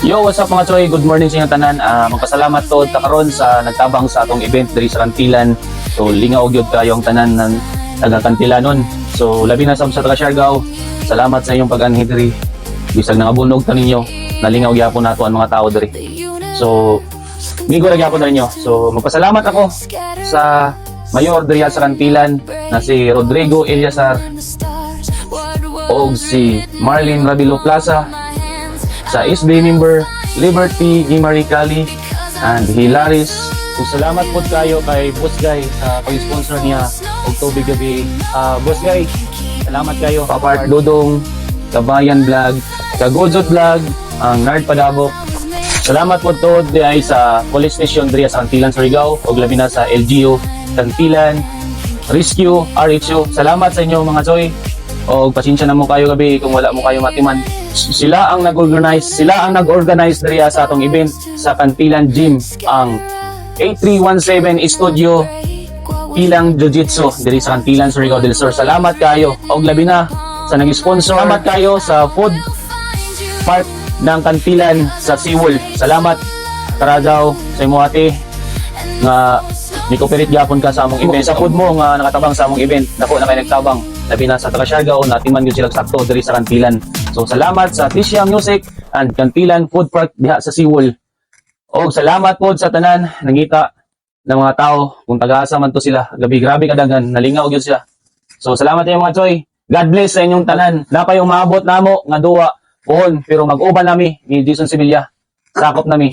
Yo, what's up mga choy? Good morning sa inyong tanan. Magpasalamat to karon sa nagtabang sa atong event diri sa Kantilan. So lingaw gyud kayo ang tanan ng taga Kantilanon. So labi na sa taga Siargao. Salamat sa inyong pag-anhi diri. Bisag nangabunog ta ninyo, nalingaw gyapon nato ang mga tao diri. So migo ra gyapon ninyo. So magpasalamat ako sa mayor diri sa Kantilan na si Rodrigo Eliazar o si Marlene Rabilo Plaza, sa SB member Liberty Gimari Cali and Hilaris. So, salamat po kayo kay Boss Guy sa pag-sponsor niya og tubig gabi. Boss Guy, salamat kayo. Papart Dudong, Kabayan Vlog, Kagodzot Vlog, ang Nard Padabok. Salamat po to di ay sa police station diri sa Kantilan, Surigao, og labi na sa LGU Kantilan Rescue RHO. Salamat sa inyo mga choy. O pasensya na mo kayo gabi kung wala mo kayo matiman. Sila ang nag-organize diri sa atong event sa Kantilan Gym, ang 8317 Studio Ilang Jiu-Jitsu diri sa Kantilan, Surigao del Sur. Salamat kayo og labi na sa nag-sponsor. Salamat kayo sa food park ng Kantilan sa Seawall. Salamat Karagaw sa imo ate nga ni-cooperate gyapon ka sa among event. Sa food mo nga nakatabang sa among event, dako na kay nagtabang. Labi na sa taga Siargao, natiman gyud sila sakto diri sa Kantilan. So salamat sa Tisha Music and Kantilan Food Park diha sa Seawall. O salamat po sa tanan nangita ng mga tao kung taga-asa man to sila. Gabi grabe kadaghan, nalingaw gyud sila. So salamat kayo mga choy. God bless sa inyong tanan. Napay yung maabot namo nga duwa pohon pero mag-uban nami ni Jason Sevilla. Sakop nami.